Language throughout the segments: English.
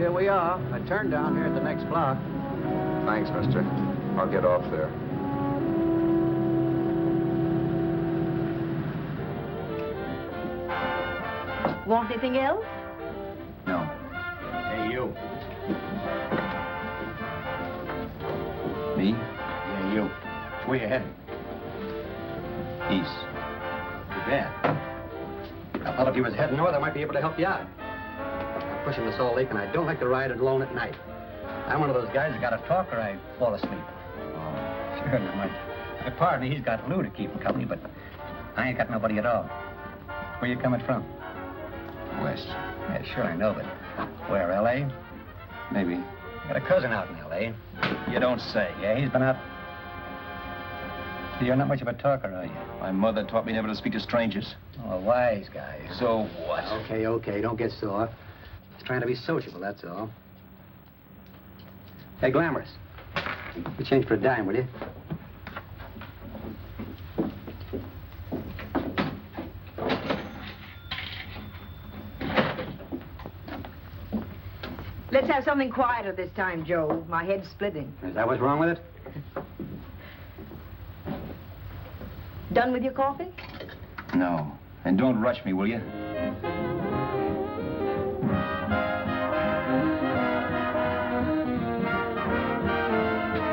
here we are. I turned down here at the next block. Thanks, mister. I'll get off there. Want anything else? No. Hey, you. Me? Yeah, you. Where you heading? East. Too bad. I thought if you was heading north, I might be able to help you out. I'm pushing the Salt Lake, and I don't like to ride alone at night. I'm one of those guys that got to talk or I fall asleep. Oh, sure, now my partner, he's got Lou to keep him company, but I ain't got nobody at all. Where you coming from? West. Yeah, sure, I know, but where, L.A.? Maybe. Got a cousin out in L.A. You don't say. Yeah, he's been out. You're not much of a talker, are you? My mother taught me never to speak to strangers. Oh, a wise guy. So what? Okay, don't get sore. Just trying to be sociable, that's all. Hey, Glamorous. You change for a dime, will you? Let's have something quieter this time, Joe. My head's splitting. Is that what's wrong with it? Done with your coffee? No. And don't rush me, will you?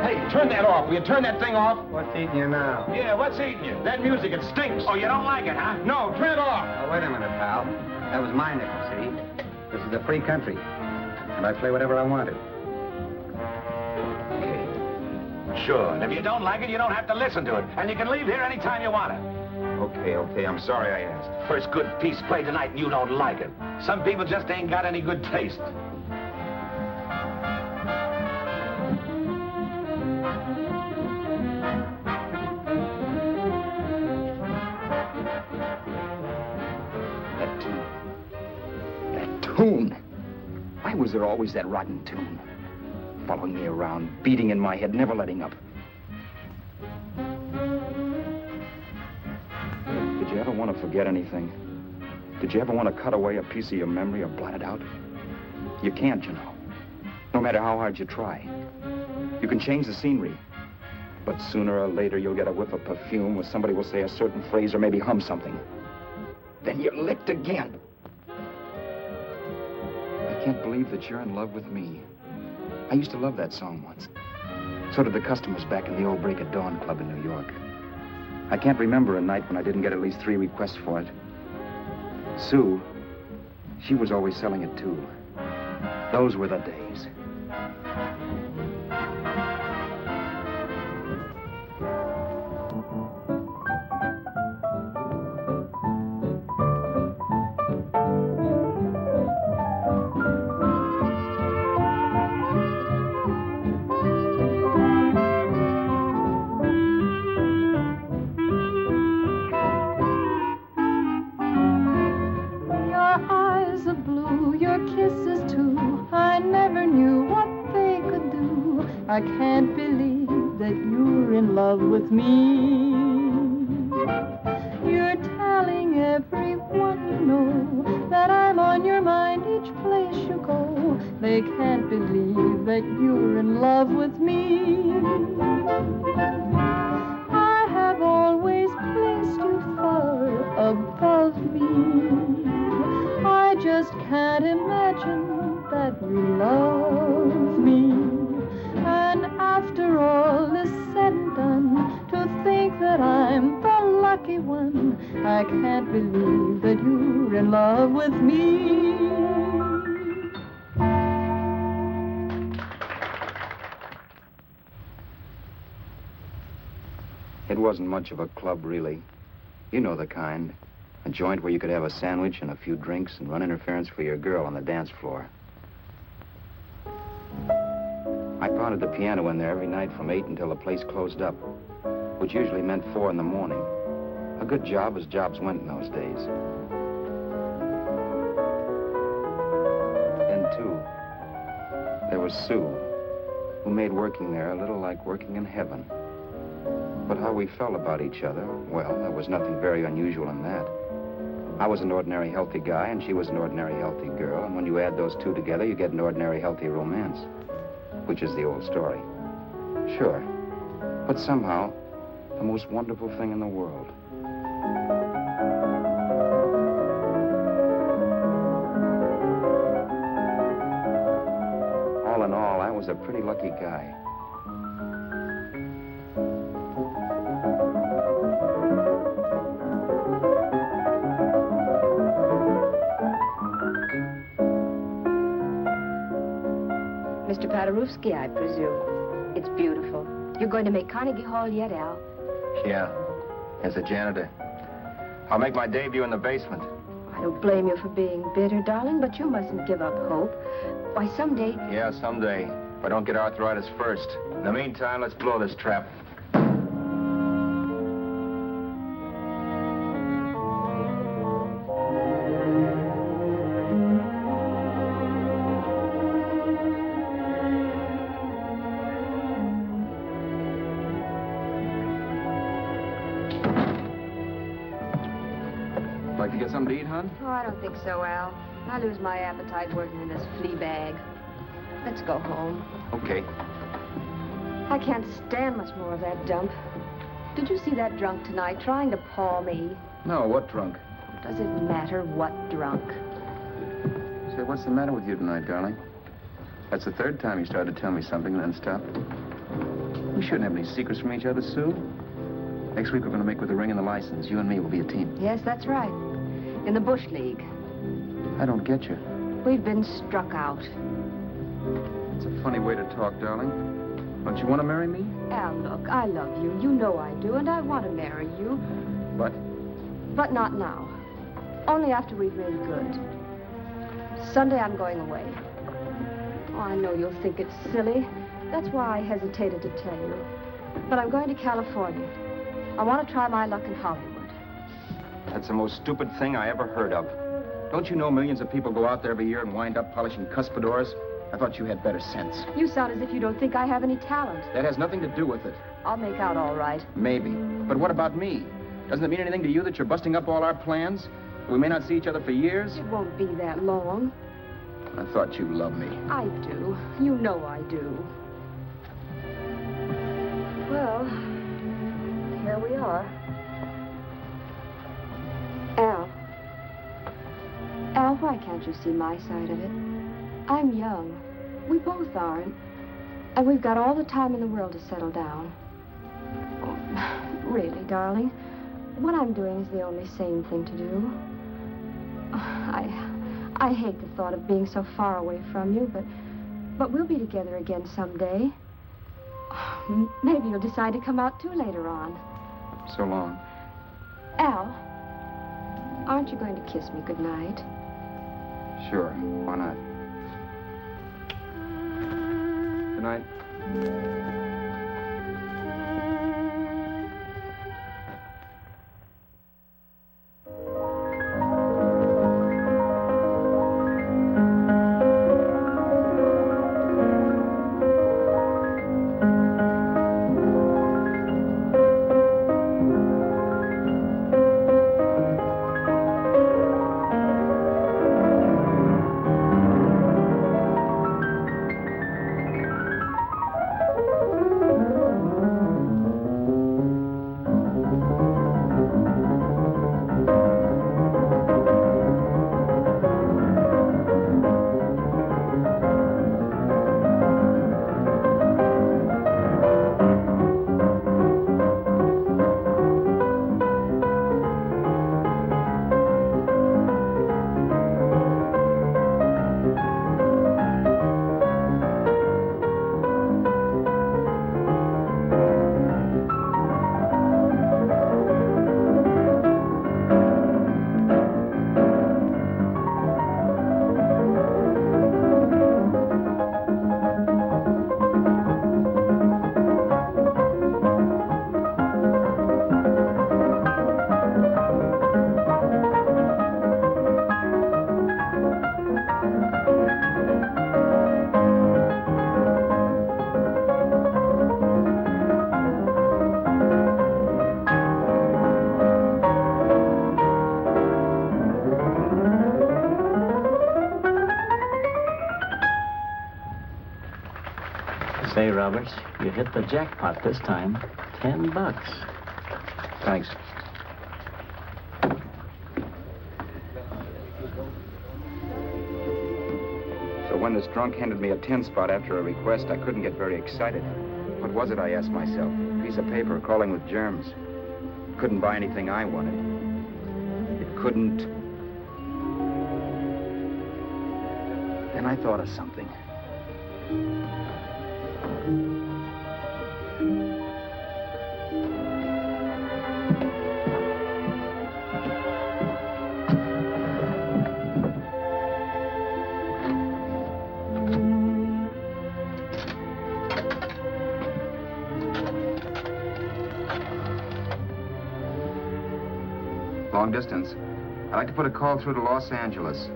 Hey, turn that off. Will you turn that thing off? What's eating you now? Yeah, what's eating you? That music, it stinks. Oh, you don't like it, huh? No, turn it off. Oh, wait a minute, pal. That was my nickel, see? This is a free country. And I play whatever I want to. Sure, and if you don't like it, you don't have to listen to it. And you can leave here anytime you want to. Okay, I'm sorry I asked. First good piece played tonight and you don't like it. Some people just ain't got any good taste. That tune. Why was there always that rotten tune? Following me around, beating in my head, never letting up. Did you ever want to forget anything? Did you ever want to cut away a piece of your memory or blot it out? You can't, you know. No matter how hard you try. You can change the scenery. But sooner or later, you'll get a whiff of perfume or somebody will say a certain phrase or maybe hum something. Then you're licked again. I can't believe that you're in love with me. I used to love that song once. So did the customers back in the old Break of Dawn Club in New York. I can't remember a night when I didn't get at least 3 requests for it. Sue, she was always selling it too. Those were the days. I can't believe that you're in love with me. You're telling everyone you know that I'm on your mind each place you go. They can't believe that you're in love with me. I have always placed you far above me. I just can't imagine that you love me. And after all is said and done, to think that I'm the lucky one, I can't believe that you're in love with me. It wasn't much of a club, really. You know the kind. A joint where you could have a sandwich and a few drinks and run interference for your girl on the dance floor. I pounded the piano in there every night from 8 until the place closed up, which usually meant 4 in the morning. A good job as jobs went in those days. Then, too, there was Sue, who made working there a little like working in heaven. But how we felt about each other, well, there was nothing very unusual in that. I was an ordinary healthy guy, and she was an ordinary healthy girl. And when you add those two together, you get an ordinary healthy romance, which is the old story. Sure. But somehow, the most wonderful thing in the world. All in all, I was a pretty lucky guy. Mr. Paderewski, I presume. It's beautiful. You're going to make Carnegie Hall yet, Al? Yeah, as a janitor. I'll make my debut in the basement. I don't blame you for being bitter, darling, but you mustn't give up hope. Why, someday... Yeah, someday. If I don't get arthritis first. In the meantime, let's blow this trap. Like to get something to eat, hon? Oh, I don't think so, Al. I lose my appetite working in this flea bag. Let's go home. Okay. I can't stand much more of that dump. Did you see that drunk tonight trying to paw me? No, what drunk? Does it matter what drunk? Say, what's the matter with you tonight, darling? That's the third time you started to tell me something and then stopped. We shouldn't have any secrets from each other, Sue. Next week, we're going to make with the ring and the license. You and me will be a team. Yes, that's right. In the Bush League. I don't get you. We've been struck out. It's a funny way to talk, darling. Don't you want to marry me? Al, look, I love you. You know I do, and I want to marry you. But? But not now. Only after we've made good. Sunday, I'm going away. Oh, I know you'll think it's silly. That's why I hesitated to tell you. But I'm going to California. I want to try my luck in Hollywood. That's the most stupid thing I ever heard of. Don't you know millions of people go out there every year and wind up polishing cuspidors? I thought you had better sense. You sound as if you don't think I have any talent. That has nothing to do with it. I'll make out all right. Maybe. But what about me? Doesn't it mean anything to you that you're busting up all our plans? We may not see each other for years? It won't be that long. I thought you loved me. I do. You know I do. Well, here we are. Al. Al, why can't you see my side of it? I'm young. We both are, and we've got all the time in the world to settle down. Oh, really, darling, what I'm doing is the only sane thing to do. I hate the thought of being so far away from you, but we'll be together again someday. Maybe you'll decide to come out too later on. So long. Al, aren't you going to kiss me goodnight? Sure. Why not? Good night. Roberts. You hit the jackpot this time. $10. Thanks. So when this drunk handed me a 10 spot after a request, I couldn't get very excited. What was it, I asked myself? A piece of paper crawling with germs. It couldn't buy anything I wanted. It couldn't... Then I thought of something. Long distance. I'd like to put a call through to Los Angeles.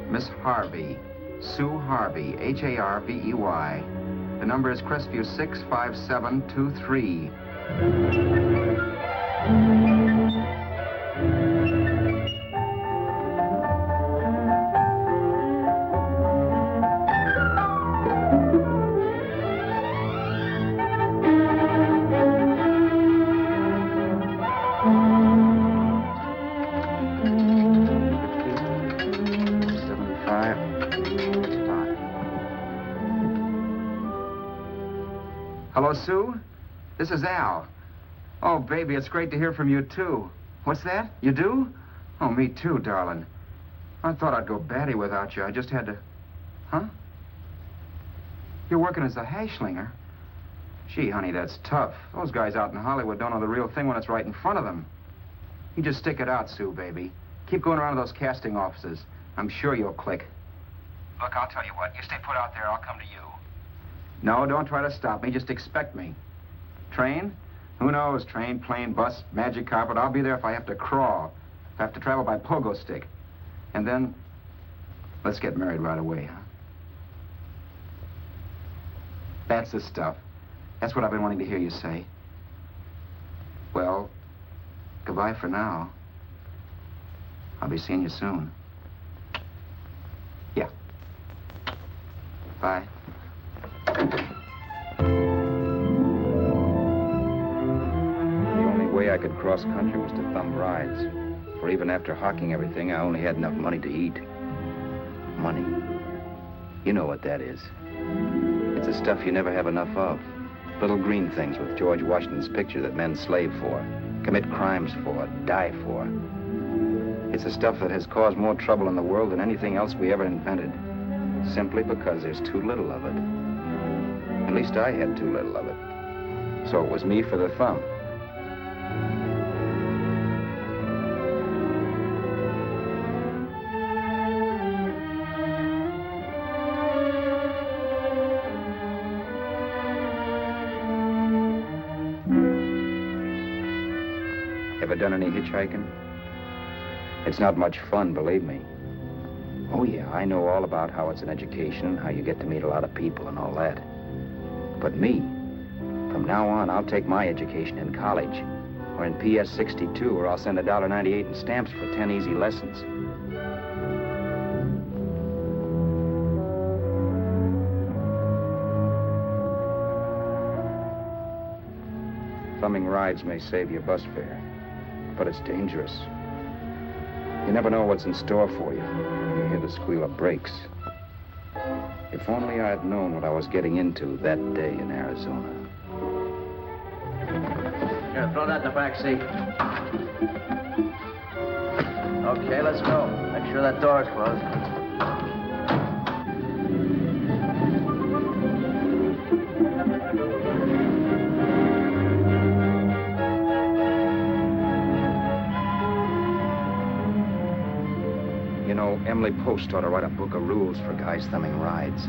Miss Harvey. Sue Harvey, Harvey. The number is Crestview 65723. Hello, Sue? This is Al. Oh, baby, it's great to hear from you, too. What's that? You do? Oh, me too, darling. I thought I'd go batty without you. I just had to... Huh? You're working as a hashlinger? Gee, honey, that's tough. Those guys out in Hollywood don't know the real thing when it's right in front of them. You just stick it out, Sue, baby. Keep going around to those casting offices. I'm sure you'll click. Look, I'll tell you what. You stay put out there, I'll come to you. No, don't try to stop me. Just expect me. Train? Who knows? Train, plane, bus, magic carpet. I'll be there if I have to crawl. If I have to travel by pogo stick. And then, let's get married right away, huh? That's the stuff. That's what I've been wanting to hear you say. Well, goodbye for now. I'll be seeing you soon. Yeah. Bye. The only way I could cross country was to thumb rides. For even after hawking everything, I only had enough money to eat. Money. You know what that is. It's the stuff you never have enough of. Little green things with George Washington's picture that men slave for, commit crimes for, die for. It's the stuff that has caused more trouble in the world than anything else we ever invented. Simply because there's too little of it. At least I had too little of it. So it was me for the thumb. Ever done any hitchhiking? It's not much fun, believe me. Oh, yeah, I know all about how it's an education, how you get to meet a lot of people and all that. But me, from now on, I'll take my education in college, or in PS 62, or I'll send $1.98 in stamps for 10 easy lessons. Thumbing rides may save you bus fare, but it's dangerous. You never know what's in store for you. You hear the squeal of brakes. If only I'd known what I was getting into that day in Arizona. Here, throw that in the back seat. Okay, let's go. Make sure that door's closed. You know, Emily Post ought to write a book of rules for guys thumbing rides.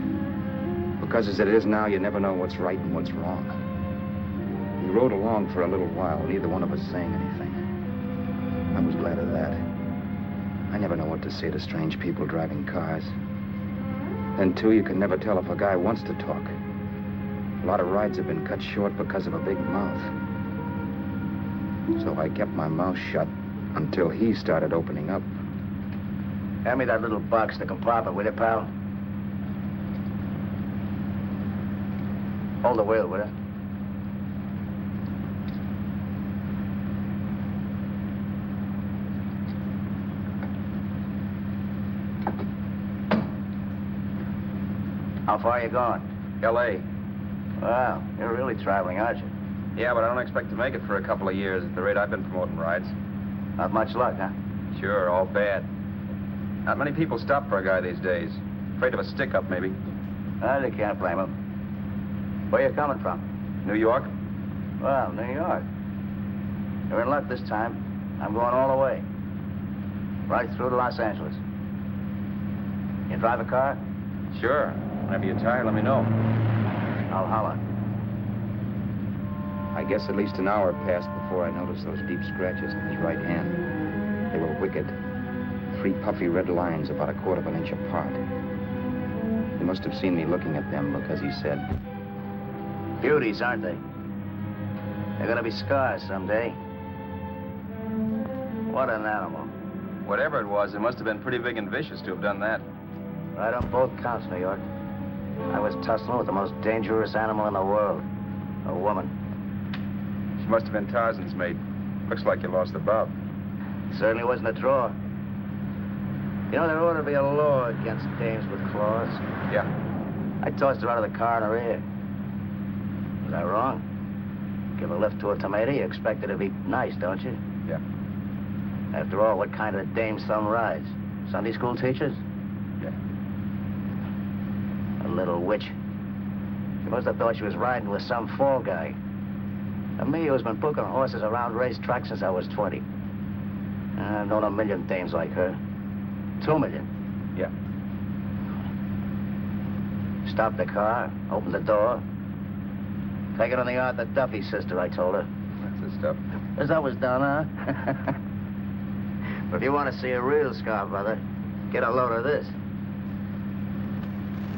Because as it is now, you never know what's right and what's wrong. We rode along for a little while, neither one of us saying anything. I was glad of that. I never know what to say to strange people driving cars. Then, too, you can never tell if a guy wants to talk. A lot of rides have been cut short because of a big mouth. So I kept my mouth shut until he started opening up. Hand me that little box in the compartment, will you, pal? Hold the wheel, will you? How far are you going? L.A. Wow, you're really traveling, aren't you? Yeah, but I don't expect to make it for a couple of years at the rate I've been promoting rides. Not much luck, huh? Sure, all bad. Not many people stop for a guy these days. Afraid of a stick-up, maybe. Well, you can't blame them. Where you coming from? New York? Well, New York. You're in luck this time. I'm going all the way. Right through to Los Angeles. You drive a car? Sure. Whenever you're tired, let me know. I'll holler. I guess at least an hour passed before I noticed those deep scratches in his right hand. They were wicked. 3 puffy red lines about 1/4 of an inch apart. He must have seen me looking at them because he said, Beauties, aren't they? They're gonna be scars someday. What an animal. Whatever it was, it must have been pretty big and vicious to have done that. Right on both counts, New York. I was tussling with the most dangerous animal in the world. A woman. She must have been Tarzan's mate. Looks like you lost the bout. Certainly wasn't a draw. You know, there ought to be a law against dames with claws. Yeah. I tossed her out of the car in her ear. Was I wrong? Give a lift to a tomato, you expect her to be nice, don't you? Yeah. After all, what kind of dame's thumb rides? Sunday school teachers? Yeah. A little witch. She must have thought she was riding with some fall guy. And me, who's been booking horses around racetracks since I was 20. I've known 1,000,000 dames like her. 2 million. Yeah. Stopped the car, opened the door. Take it on the Arthur Duffy sister, I told her. That's the stuff. As I was done, huh? But if you want to see a real scar, brother, get a load of this.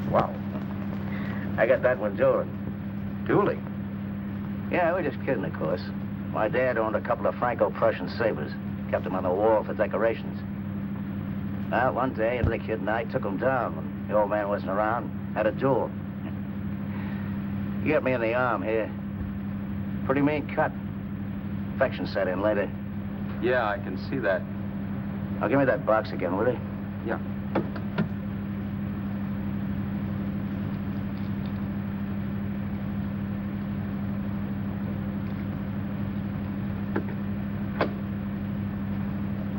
Wow. I got that one dueling. Dueling? Yeah, we're just kidding, of course. My dad owned a couple of Franco-Prussian sabers. Kept them on the wall for decorations. Well, one day, the kid and I took them down when the old man wasn't around. Had a duel. He got me in the arm here. Pretty mean cut. Infection set in later. Yeah, I can see that. Now, give me that box again, will you? Yeah.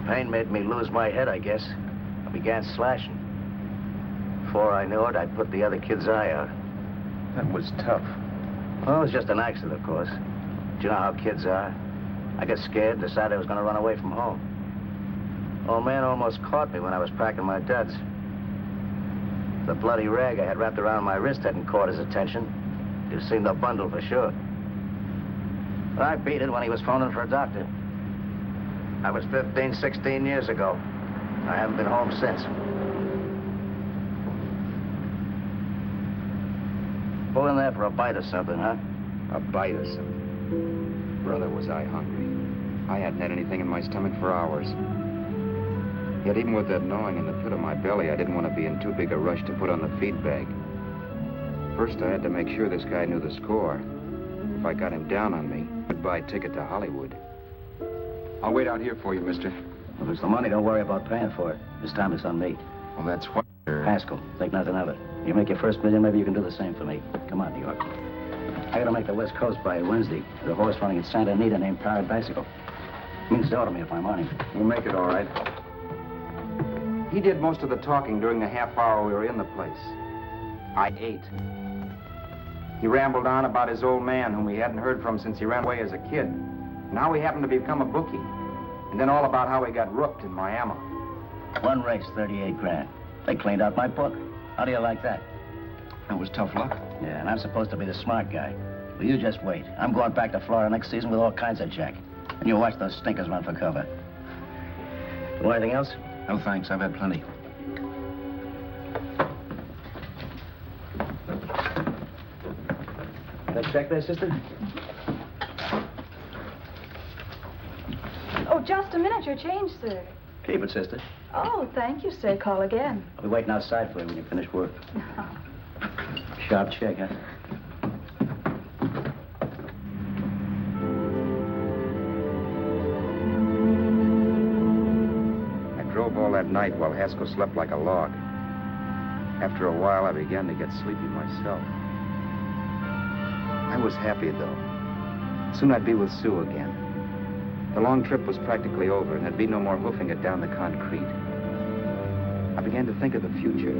Pain made me lose my head, I guess. I began slashing. Before I knew it, I'd put the other kid's eye out. That was tough. Well, it was just an accident, of course. But you know how kids are. I got scared and decided I was going to run away from home. Old man almost caught me when I was packing my duds. The bloody rag I had wrapped around my wrist hadn't caught his attention. You'd seen the bundle for sure. But I beat it when he was phoning for a doctor. That was 15, 16 years ago. I haven't been home since. Pull in there for a bite or something, huh? a bite or something. Brother, was I hungry. I hadn't had anything in my stomach for hours. Yet even with that gnawing in the pit of my belly, I didn't want to be in too big a rush to put on the feed bag. First, I had to make sure this guy knew the score. If I got him down on me, goodbye ticket to Hollywood. I'll wait out here for you, mister. If it's the money, don't worry about paying for it. This time it's on me. Well, that's what... Haskell, think nothing of it. You make your first million, maybe you can do the same for me. Come on, New York. I gotta make the West Coast by Wednesday. There's a horse running at Santa Anita named Paradiesical. Means to order me if I'm on him. We'll make it all right. He did most of the talking during the half hour we were in the place. I ate. He rambled on about his old man, whom we hadn't heard from since he ran away as a kid. Now he happened to become a bookie. And then all about how he got rooked in Miami. One race, 38 grand. They cleaned out my book. How do you like that? That was tough luck. Yeah, and I'm supposed to be the smart guy. Well, you just wait. I'm going back to Florida next season with all kinds of jack. And you watch those stinkers run for cover. Want anything else? No, thanks. I've had plenty. That check there, sister? Oh, just a minute. Your change, sir. Keep it, sister. Oh, thank you, sir. Call again. I'll be waiting outside for you when you finish work. Sharp check, huh? that night while Haskell slept like a log. After a while, I began to get sleepy myself. I was happy, though. Soon I'd be with Sue again. The long trip was practically over, and there'd be no more hoofing it down the concrete. I began to think of the future,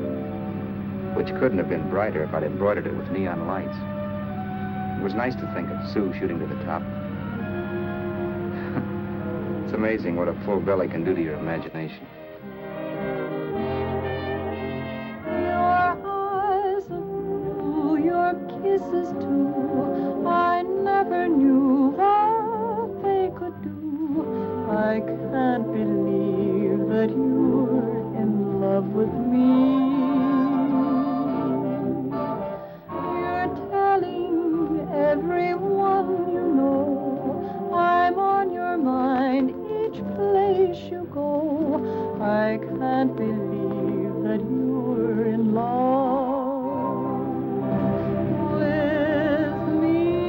which couldn't have been brighter if I'd embroidered it with neon lights. It was nice to think of Sue shooting to the top. It's amazing what a full belly can do to your imagination. Your eyes are blue, your kisses too. I never knew what they could do. I can't believe that you're in love with me. You're telling everyone you know I'm on your mind each place you go. I can't believe that you're in love with me.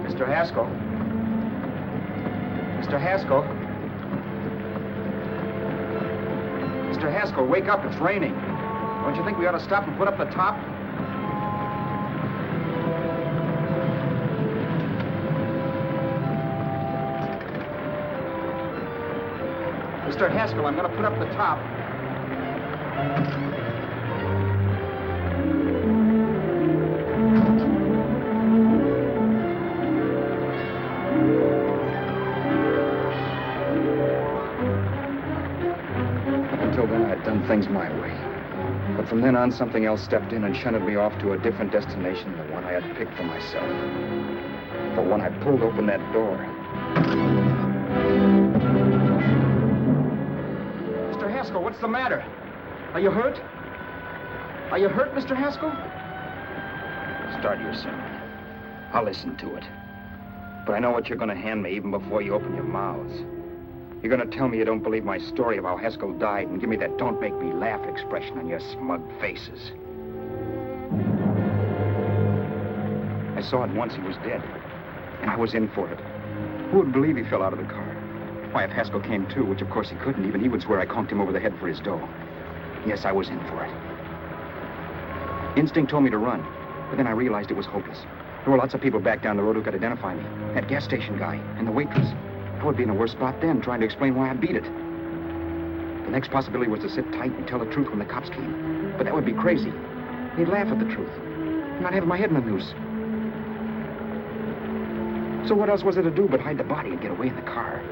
Mr. Haskell? Mr. Haskell? Mr. Haskell, wake up. It's raining. Don't you think we ought to stop and put up the top? Mr. Haskell, I'm going to put up the top. Until then, I'd done things my way. But from then on, something else stepped in and shunted me off to a different destination than the one I had picked for myself. For when I pulled open that door... Mr. Haskell, what's the matter? Are you hurt? Are you hurt, Mr. Haskell? Start your sermon. I'll listen to it. But I know what you're going to hand me even before you open your mouths. You're going to tell me you don't believe my story of how Haskell died and give me that don't make me laugh expression on your smug faces. I saw at once he was dead, and I was in for it. Who would believe he fell out of the car? Why, if Haskell came too, which of course he couldn't, even he would swear I conked him over the head for his dough. Yes, I was in for it. Instinct told me to run, but then I realized it was hopeless. There were lots of people back down the road who could identify me. That gas station guy and the waitress. I would be in a worse spot then, trying to explain why I beat it. The next possibility was to sit tight and tell the truth when the cops came. But that would be crazy. They'd laugh at the truth. And I'd have my head in the noose. So what else was there to do but hide the body and get away in the car?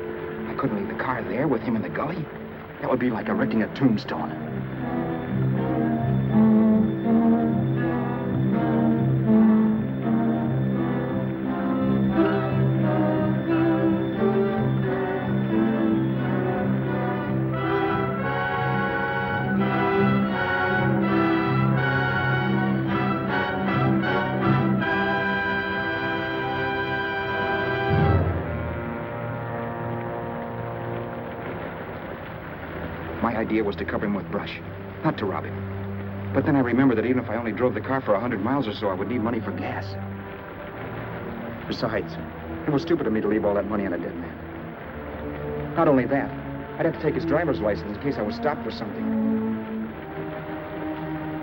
I couldn't leave the car there with him in the gully. That would be like erecting a tombstone. My idea was to cover him with brush, not to rob him. But then I remembered that even if I only drove the car for 100 miles or so, I would need money for gas. Besides, it was stupid of me to leave all that money on a dead man. Not only that, I'd have to take his driver's license in case I was stopped for something.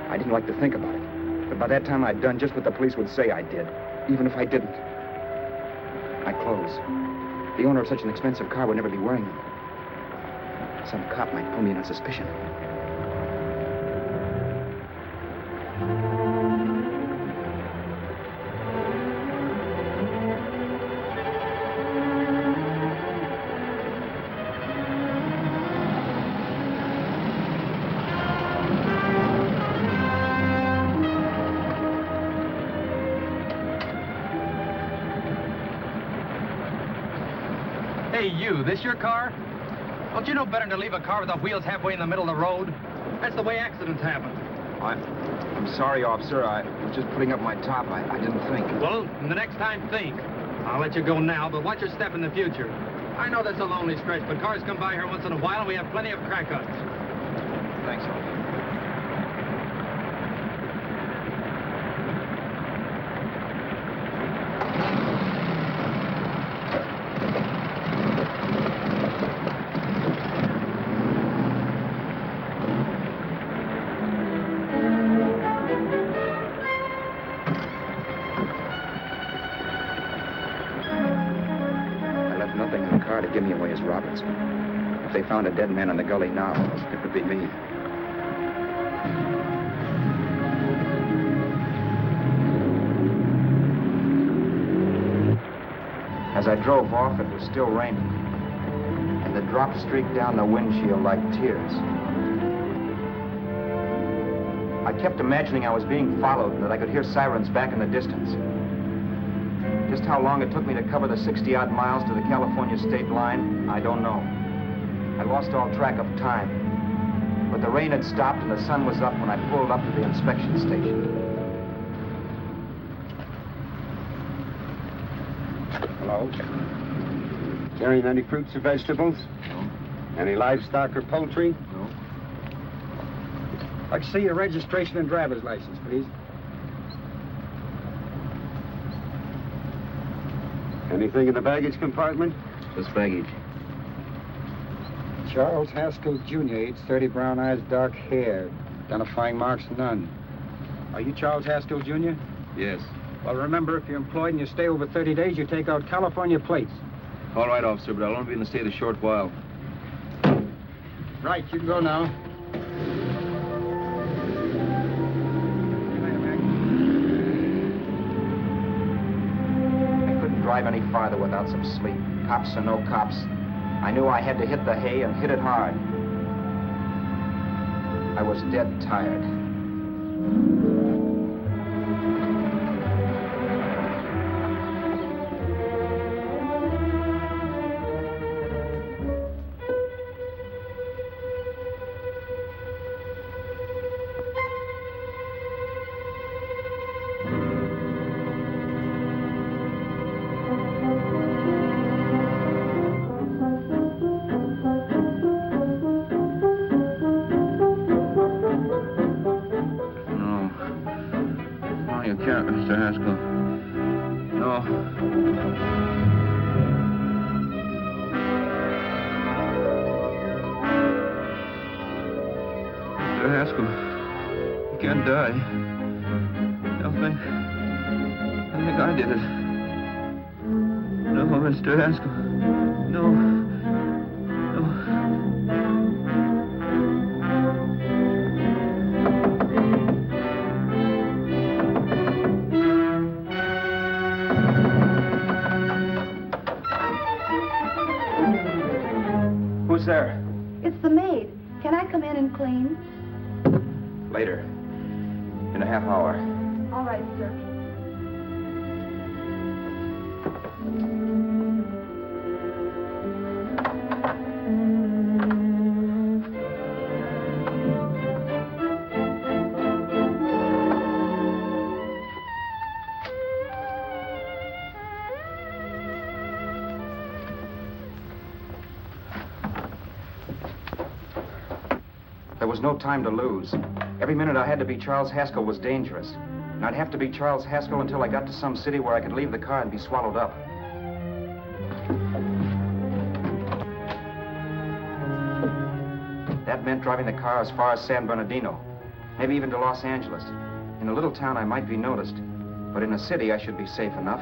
I didn't like to think about it, but by that time I'd done just what the police would say I did, even if I didn't. My clothes. The owner of such an expensive car would never be wearing them. Some cop might pull me in on suspicion. Hey, you, this your car? Don't you know better than to leave a car with the wheels halfway in the middle of the road? That's the way accidents happen. I'm sorry, officer. I was just putting up my top. I didn't think. Well, the next time, think. I'll let you go now, but watch your step in the future. I know that's a lonely stretch, but cars come by here once in a while, and we have plenty of crack ups. Thanks, officer. give me away as Roberts. If they found a dead man in the gully now, it would be me. As I drove off, it was still raining, and the drops streaked down the windshield like tears. I kept imagining I was being followed and that I could hear sirens back in the distance. Just how long it took me to cover the 60-odd miles to the California state line, I don't know. I lost all track of time. But the rain had stopped and the sun was up when I pulled up to the inspection station. Hello? Carrying any fruits or vegetables? No. Any livestock or poultry? No. I'd like to see your registration and driver's license, please. Anything in the baggage compartment? Just baggage. Charles Haskell, Jr., age 30, brown eyes, dark hair. Identifying marks, none. Are you Charles Haskell, Jr.? Yes. Well, remember, if you're employed and you stay over 30 days, you take out California plates. All right, officer, but I'll only be in the state a short while. Right, you can go now. I couldn't drive any farther without some sleep. Cops or no cops, I knew I had to hit the hay and hit it hard. I was dead tired. Mr. Haskell. No. Mr. Haskell, you can't die. I think I did it. No, Mr. Haskell. No. Who's there? It's the maid. Can I come in and clean? Later. In a half hour. All right, sir. There was no time to lose. Every minute I had to be Charles Haskell was dangerous. And I'd have to be Charles Haskell until I got to some city where I could leave the car and be swallowed up. That meant driving the car as far as San Bernardino, maybe even to Los Angeles. In a little town, I might be noticed, but in a city, I should be safe enough.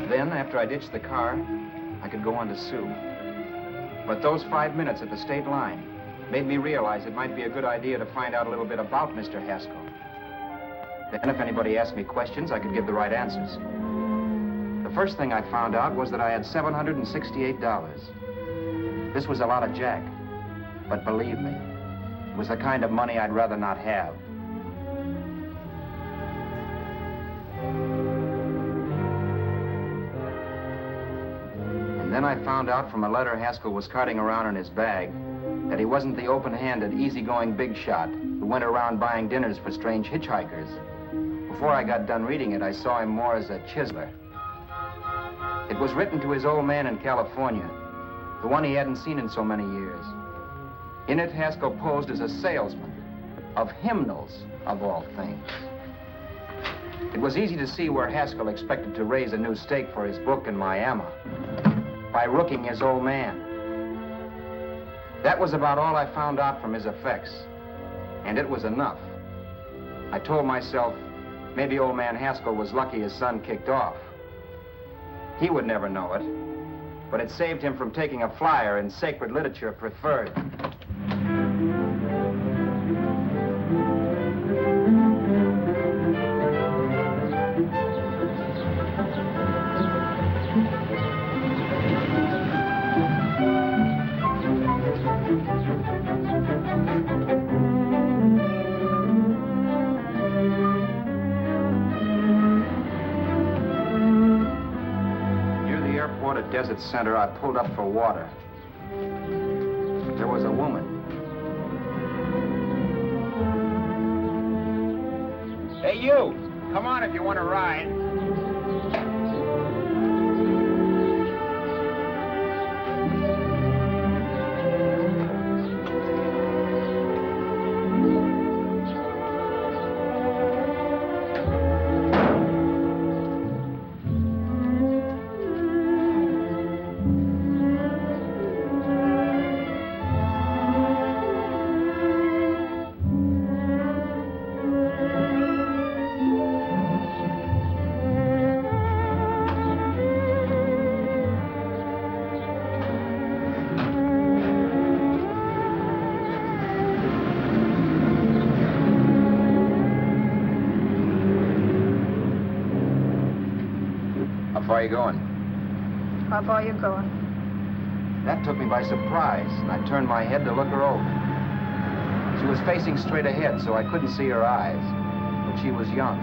Then, after I ditched the car, I could go on to Sue. But those 5 minutes at the state line made me realize it might be a good idea to find out a little bit about Mr. Haskell. Then if anybody asked me questions, I could give the right answers. The first thing I found out was that I had $768. This was a lot of jack, but believe me, it was the kind of money I'd rather not have. And then I found out from a letter Haskell was carting around in his bag that he wasn't the open-handed, easygoing big shot who went around buying dinners for strange hitchhikers. Before I got done reading it, I saw him more as a chiseler. It was written to his old man in California, the one he hadn't seen in so many years. In it, Haskell posed as a salesman of hymnals, of all things. It was easy to see where Haskell expected to raise a new stake for his book in Miami by rooking his old man. That was about all I found out from his effects, and it was enough. I told myself, maybe old man Haskell was lucky his son kicked off. He would never know it, but it saved him from taking a flyer in Sacred Literature Preferred. Desert Center, I pulled up for water. There was a woman. Hey, you! Come on if you want to ride. How far are you going? How far are you going? That took me by surprise, and I turned my head to look her over. She was facing straight ahead, so I couldn't see her eyes. But she was young,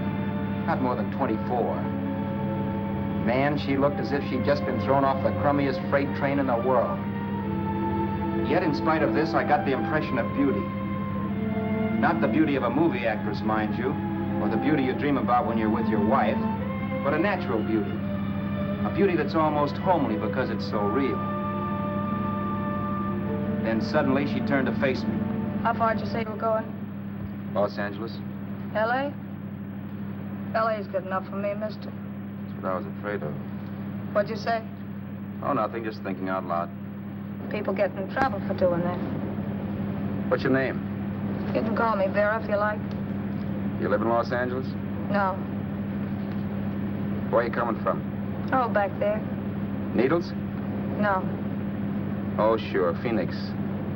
not more than 24. Man, she looked as if she'd just been thrown off the crummiest freight train in the world. Yet, in spite of this, I got the impression of beauty. Not the beauty of a movie actress, mind you, or the beauty you dream about when you're with your wife, but a natural beauty. A beauty that's almost homely because it's so real. Then suddenly she turned to face me. How far did you say you were going? Los Angeles? L.A.? L.A.'s good enough for me, mister. That's what I was afraid of. What'd you say? Oh, nothing, just thinking out loud. People get in trouble for doing that. What's your name? You can call me Vera if you like. You live in Los Angeles? No. Where are you coming from? Oh, back there. Needles? No. Oh, sure, Phoenix.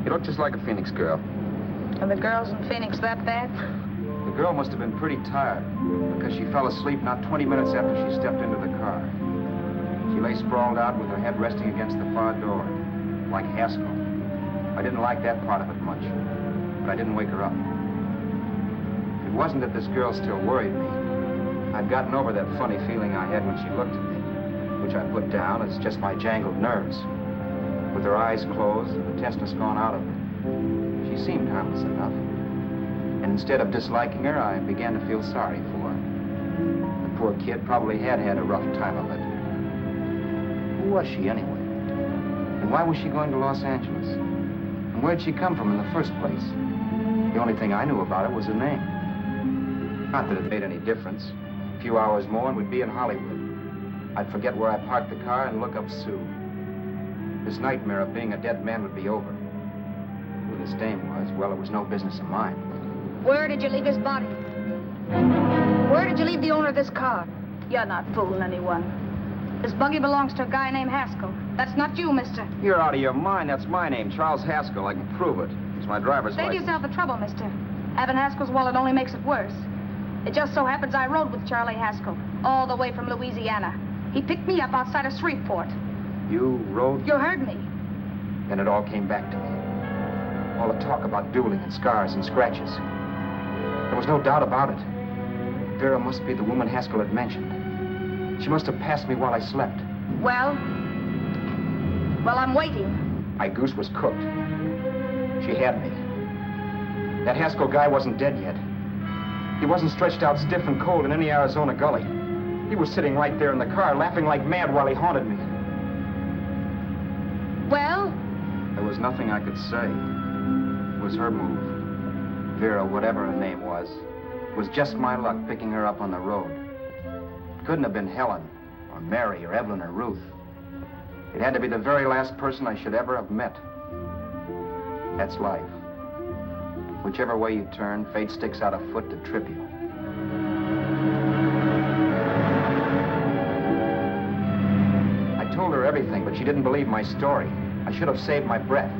You look just like a Phoenix girl. Are the girls in Phoenix that bad? The girl must have been pretty tired, because she fell asleep not 20 minutes after she stepped into the car. She lay sprawled out with her head resting against the far door, like Haskell. I didn't like that part of it much, but I didn't wake her up. It wasn't that this girl still worried me. I'd gotten over that funny feeling I had when she looked at me, which I put down as just my jangled nerves. With her eyes closed and the tenseness gone out of her, she seemed harmless enough. And instead of disliking her, I began to feel sorry for her. The poor kid probably had had a rough time of it. Who was she anyway? And why was she going to Los Angeles? And where'd she come from in the first place? The only thing I knew about her was her name. Not that it made any difference. A few hours more and we'd be in Hollywood. I'd forget where I parked the car and look up Sue. This nightmare of being a dead man would be over. Who this dame was, well, it was no business of mine. Where did you leave his body? Where did you leave the owner of this car? You're not fooling anyone. This buggy belongs to a guy named Haskell. That's not you, mister. You're out of your mind. That's my name, Charles Haskell. I can prove it. It's my driver's Save license. yourself the trouble, mister. Having Haskell's wallet only makes it worse. It just so happens I rode with Charlie Haskell all the way from Louisiana. He picked me up outside of Shreveport. You rode? You heard me. Then it all came back to me. All the talk about dueling and scars and scratches. There was no doubt about it. Vera must be the woman Haskell had mentioned. She must have passed me while I slept. Well, I'm waiting. My goose was cooked. She had me. That Haskell guy wasn't dead yet. He wasn't stretched out stiff and cold in any Arizona gully. He was sitting right there in the car, laughing like mad while he haunted me. Well? There was nothing I could say. It was her move. Vera, whatever her name was just my luck picking her up on the road. It couldn't have been Helen, or Mary, or Evelyn, or Ruth. It had to be the very last person I should ever have met. That's life. Whichever way you turn, fate sticks out a foot to trip you. I told her everything. everything, but she didn't believe my story. I should have saved my breath.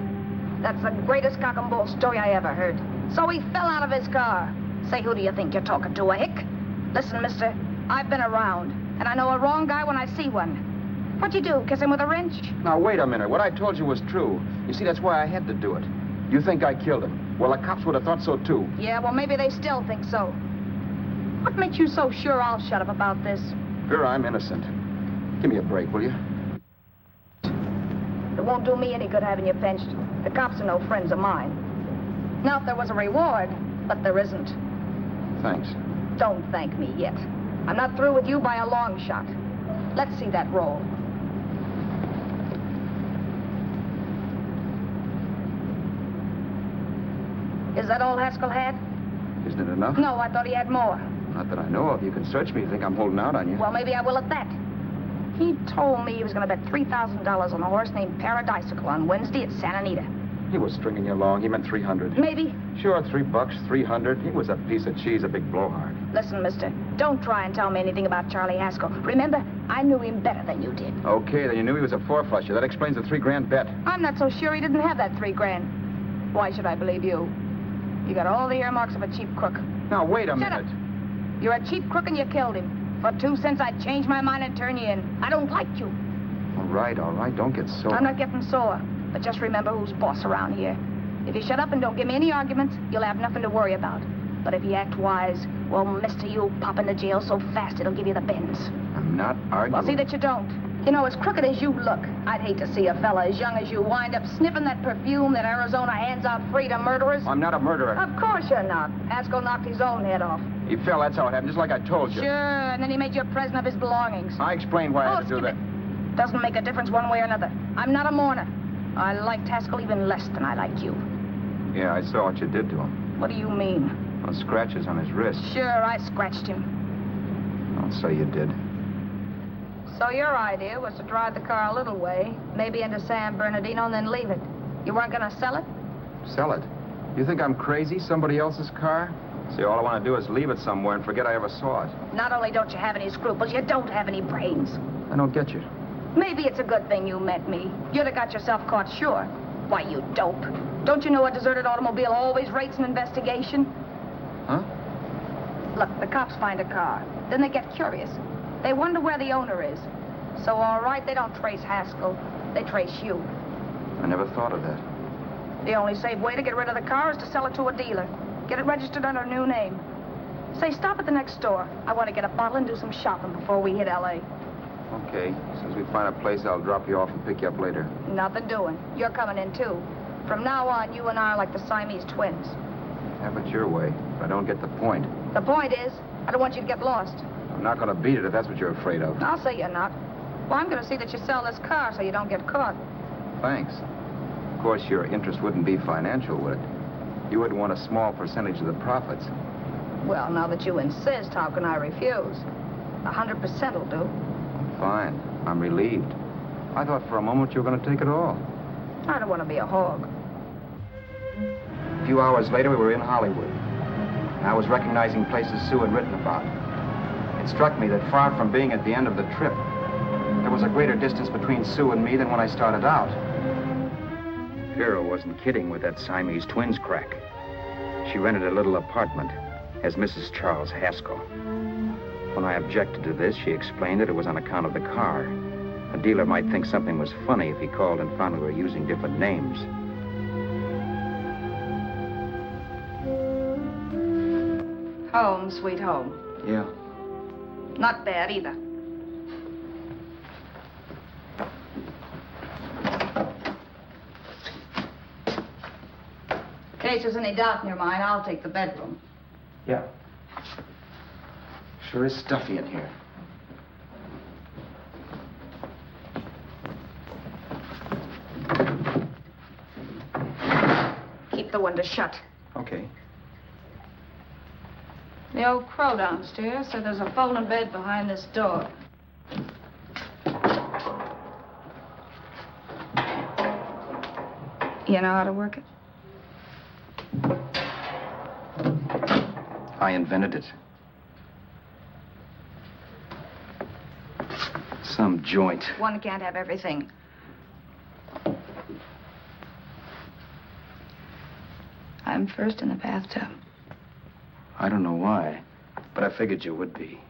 That's the greatest cock and bull story I ever heard. So he fell out of his car. Say, who do you think you're talking to, a hick? Listen, mister, I've been around, and I know a wrong guy when I see one. What'd you do, kiss him with a wrench? Now, wait a minute. What I told you was true. You see, that's why I had to do it. You think I killed him. Well, the cops would have thought so, too. Yeah, well, maybe they still think so. What makes you so sure I'll shut up about this? Vera, I'm innocent. Give me a break, will you? It won't do me any good having you pinched. The cops are no friends of mine. Now, if there was a reward, but there isn't. Thanks. Don't thank me yet. I'm not through with you by a long shot. Let's see that roll. Is that all Haskell had? Isn't it enough? No, I thought he had more. Not that I know of. You can search me if you think I'm holding out on you. Well, maybe I will at that. He told me he was going to bet $3,000 on a horse named Paradisical on Wednesday at Santa Anita. He was stringing you along. He meant 300. Maybe. Sure, $3, 300. He was a piece of cheese, a big blowhard. Listen, mister, don't try and tell me anything about Charlie Haskell. Remember, I knew him better than you did. Okay, then you knew he was a four-flusher. That explains the $3,000 bet. I'm not so sure he didn't have that $3,000. Why should I believe you? You got all the earmarks of a cheap crook. Now, wait a minute. Shut up. You're a cheap crook and you killed him. For 2 cents, I'd change my mind and turn you in. I don't like you. All right. Don't get sore. I'm not getting sore. But just remember who's boss around here. If you shut up and don't give me any arguments, you'll have nothing to worry about. But if you act wise, well, mister, you'll pop into jail so fast it'll give you the bends. I'm not arguing. Well, see that you don't. You know, as crooked as you look, I'd hate to see a fella as young as you wind up sniffing that perfume that Arizona hands out free to murderers. I'm not a murderer. Of course you're not. Haskell knocked his own head off. He fell, that's how it happened, just like I told you. Sure, and then he made you a present of his belongings. I explained why I had to do that. Doesn't make a difference one way or another. I'm not a mourner. I liked Haskell even less than I like you. Yeah, I saw what you did to him. What do you mean? Those scratches on his wrist. Sure, I scratched him. I'll say you did. So your idea was to drive the car a little way, maybe into San Bernardino, and then leave it. You weren't going to sell it? Sell it? You think I'm crazy? Somebody else's car? See, all I want to do is leave it somewhere and forget I ever saw it. Not only don't you have any scruples, you don't have any brains. I don't get you. Maybe it's a good thing you met me. You'd have got yourself caught, sure. Why, you dope. Don't you know a deserted automobile always rates an investigation? Huh? Look, the cops find a car. Then they get curious. They wonder where the owner is. So, all right, they don't trace Haskell. They trace you. I never thought of that. The only safe way to get rid of the car is to sell it to a dealer. Get it registered under a new name. Say, stop at the next store. I want to get a bottle and do some shopping before we hit L.A. Okay. As soon as we find a place, I'll drop you off and pick you up later. Nothing doing. You're coming in, too. From now on, you and I are like the Siamese twins. Have it your way, but I don't get the point. The point is, I don't want you to get lost. I'm not going to beat it if that's what you're afraid of. I'll say you're not. Well, I'm going to see that you sell this car so you don't get caught. Thanks. Of course, your interest wouldn't be financial, would it? You would want a small percentage of the profits. Well, now that you insist, how can I refuse? 100% will do. Fine. I'm relieved. I thought for a moment you were going to take it all. I don't want to be a hog. A few hours later, we were in Hollywood. And I was recognizing places Sue had written about. It struck me that far from being at the end of the trip, there was a greater distance between Sue and me than when I started out. Vera wasn't kidding with that Siamese twins crack. She rented a little apartment as Mrs. Charles Haskell. When I objected to this, she explained that it was on account of the car. A dealer might think something was funny if he called and found we were using different names. Home, sweet home. Yeah. Not bad either. In case there's any doubt in your mind, I'll take the bedroom. Yeah. Sure is stuffy in here. Keep the window shut. Okay. The old crow downstairs said there's a folding bed behind this door. You know how to work it? I invented it. Some joint. One can't have everything. I'm first in the bathtub. I don't know why, but I figured you would be.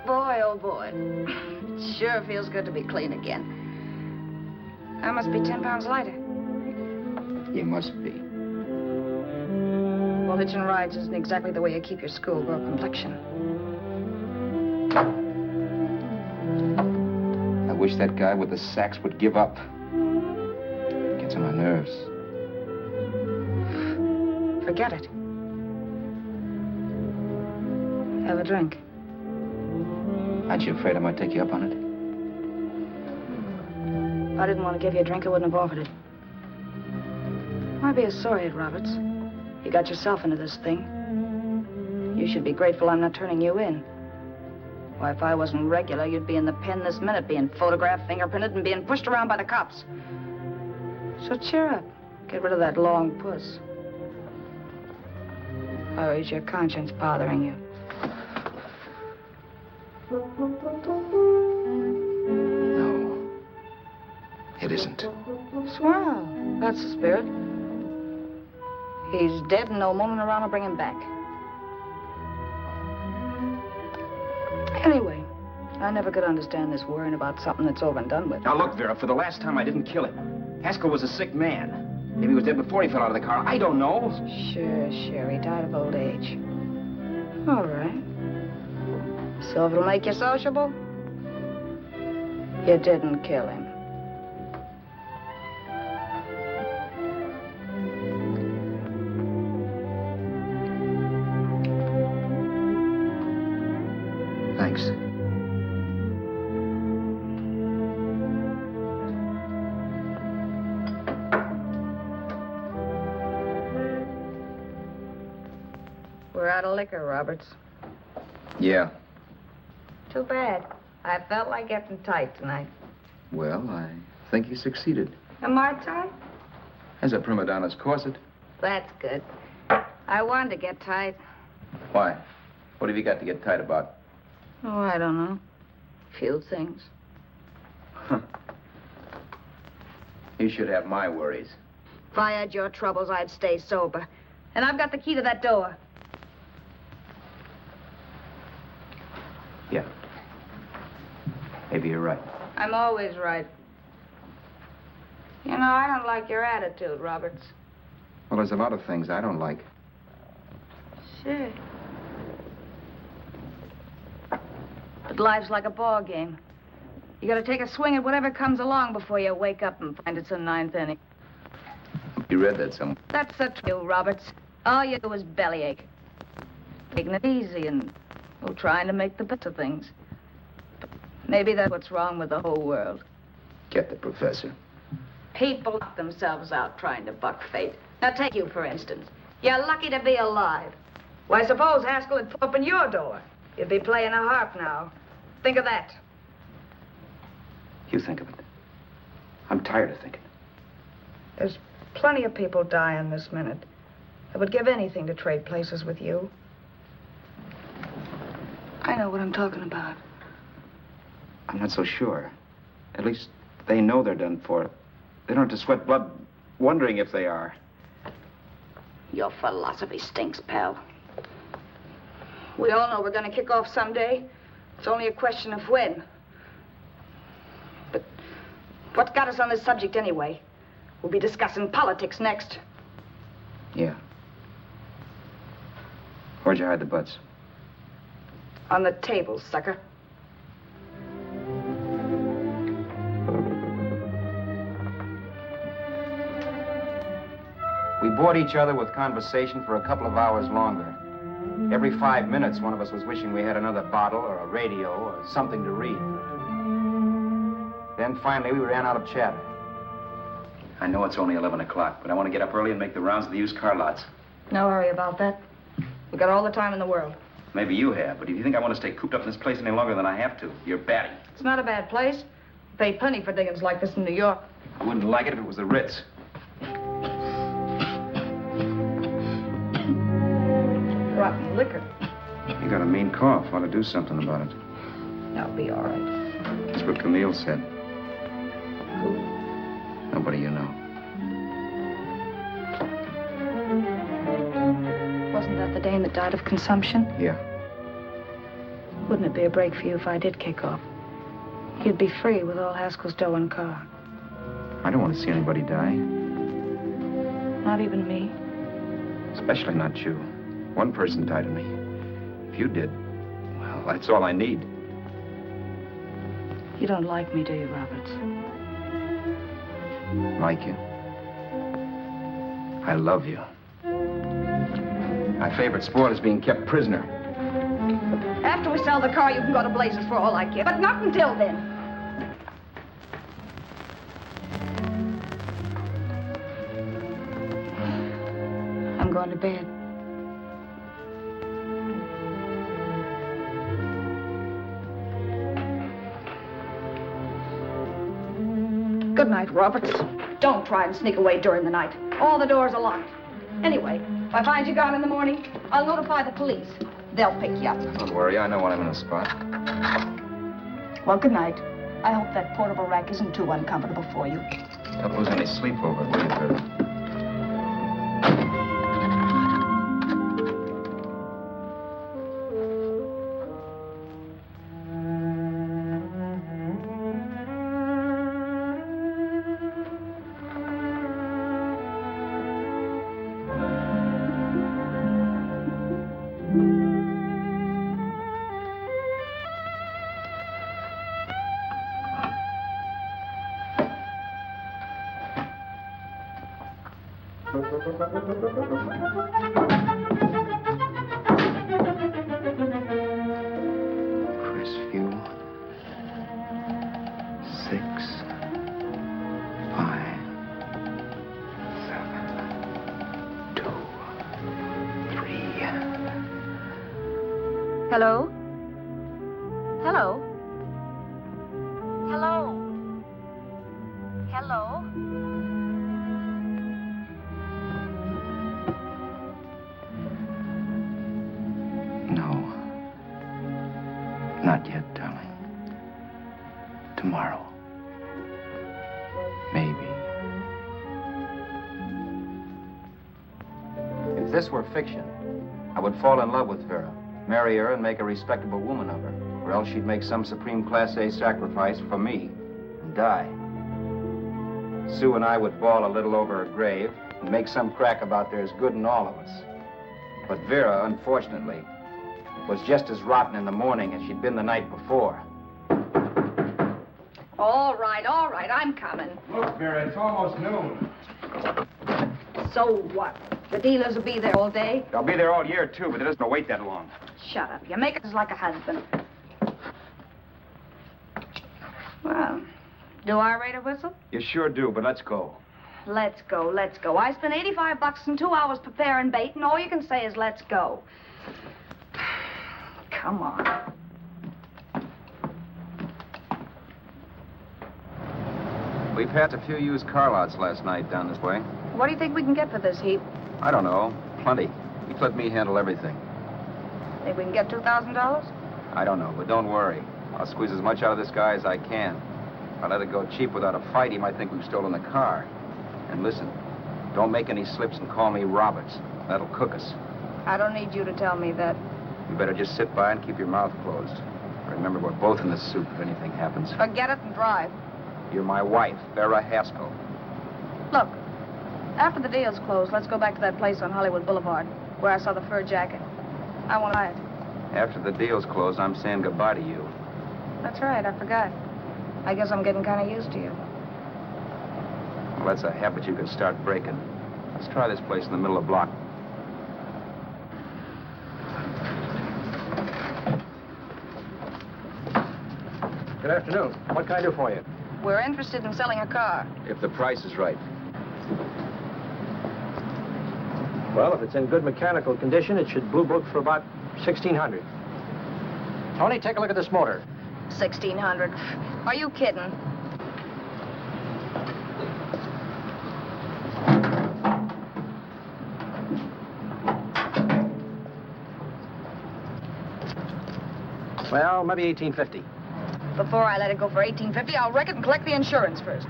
Boy, oh boy. It sure feels good to be clean again. I must be 10 pounds lighter. You must be. Well, hitching rides isn't exactly the way you keep your schoolgirl complexion. I wish that guy with the sacks would give up. Gets on my nerves. Forget it. Have a drink. Aren't you afraid I might take you up on it? If I didn't want to give you a drink, I wouldn't have offered it. Why be a sorehead, Roberts? You got yourself into this thing. You should be grateful I'm not turning you in. Why, if I wasn't regular, you'd be in the pen this minute, being photographed, fingerprinted, and being pushed around by the cops. So cheer up. Get rid of that long puss. Or is your conscience bothering you? No. It isn't. Swell. That's the spirit. He's dead and no moaning around will bring him back. Anyway, I never could understand this worrying about something that's over and done with. Now, look, Vera, for the last time, I didn't kill him. Haskell was a sick man. Maybe he was dead before he fell out of the car. I don't know. Sure. He died of old age. All right. So if it'll make you sociable, you didn't kill him. Thanks. We're out of liquor, Roberts. Yeah. Too bad. I felt like getting tight tonight. Well, I think you succeeded. Am I tight? As a prima donna's corset. That's good. I wanted to get tight. Why? What have you got to get tight about? Oh, I don't know. Few things. You should have my worries. If I had your troubles, I'd stay sober. And I've got the key to that door. Yeah. Maybe you're right. I'm always right. You know, I don't like your attitude, Roberts. Well, there's a lot of things I don't like. Sure. But life's like a ball game. You gotta take a swing at whatever comes along before you wake up and find it's the ninth inning. You read that somewhere. That's the truth, Roberts. All you do is bellyache. Taking it easy and, well, trying to make the best of things. But maybe that's what's wrong with the whole world. Get the professor. People knock themselves out trying to buck fate. Now, take you, for instance. You're lucky to be alive. Why, suppose Haskell had opened your door. You'd be playing a harp now. Think of that. You think of it. I'm tired of thinking. There's plenty of people dying this minute. I would give anything to trade places with you. I know what I'm talking about. I'm not so sure. At least they know they're done for. They don't have to sweat blood wondering if they are. Your philosophy stinks, pal. We all know we're going to kick off someday. It's only a question of when. But what got us on this subject anyway? We'll be discussing politics next. Yeah. Where'd you hide the butts? On the table, sucker. We bored each other with conversation for a couple of hours longer. Every 5 minutes, one of us was wishing we had another bottle or a radio or something to read. Then finally, we ran out of chatter. I know it's only 11 o'clock, but I want to get up early and make the rounds of the used car lots. No hurry about that. We got all the time in the world. Maybe you have, but if you think I want to stay cooped up in this place any longer than I have to, you're batty. It's not a bad place. Pay plenty for diggings like this in New York. I wouldn't like it if it was the Ritz. brought me liquor. You got a mean cough. Ought to do something about it. I'll be all right. That's what Camille said. Who? Nobody you know. Wasn't that the dame that died of consumption? Yeah. Wouldn't it be a break for you if I did kick off? You'd be free with all Haskell's dough and car. I don't want to see anybody die. Not even me. Especially not you. One person died of me. If you did, well, that's all I need. You don't like me, do you, Roberts? Like you? I love you. My favorite sport is being kept prisoner. After we sell the car, you can go to blazes for all I care, but not until then. I'm going to bed. Good night, Roberts. Don't try and sneak away during the night. All the doors are locked. Anyway, if I find you gone in the morning, I'll notify the police. They'll pick you up. Don't worry, I know when I'm in a spot. Well, good night. I hope that portable rack isn't too uncomfortable for you. Don't lose any sleep over it, will you, Vera? Crestview. 6, 5, 7, 2, 3. Hello? Hello? Hello? Hello? No. Not yet, darling. Tomorrow. Maybe. If this were fiction, I would fall in love with Vera, marry her, and make a respectable woman of her. Or else she'd make some supreme Class A sacrifice for me and die. Sue and I would bawl a little over her grave and make some crack about there's good in all of us. But Vera, unfortunately, was just as rotten in the morning as she'd been the night before. All right, I'm coming. Look, Vera, it's almost noon. So what? The dealers will be there all day? They'll be there all year, too, but it doesn't wait that long. Shut up. You make us like a husband. Well, do I rate a whistle? You sure do, but let's go. Let's go, let's go. I spent $85 in 2 hours preparing bait, and all you can say is let's go. Come on. We passed a few used car lots last night down this way. What do you think we can get for this heap? I don't know. Plenty. You let me handle everything. Think we can get $2,000? I don't know, but don't worry. I'll squeeze as much out of this guy as I can. If I let it go cheap without a fight, he might think we've stolen the car. And listen, don't make any slips and call me Roberts. That'll cook us. I don't need you to tell me that. You better just sit by and keep your mouth closed. Remember, we're both in the soup if anything happens. Forget it and drive. You're my wife, Vera Haskell. Look, after the deal's closed, let's go back to that place on Hollywood Boulevard where I saw the fur jacket. I want to buy it. After the deal's closed, I'm saying goodbye to you. That's right, I forgot. I guess I'm getting kind of used to you. Well, that's a habit you can start breaking. Let's try this place in the middle of the block. Good afternoon. What can I do for you? We're interested in selling a car. If the price is right. Well, if it's in good mechanical condition, it should blue book for about $1,600. Tony, take a look at this motor. $1,600. Are you kidding? Well, maybe 1850. Before I let it go for 1850, I'll wreck it and collect the insurance first.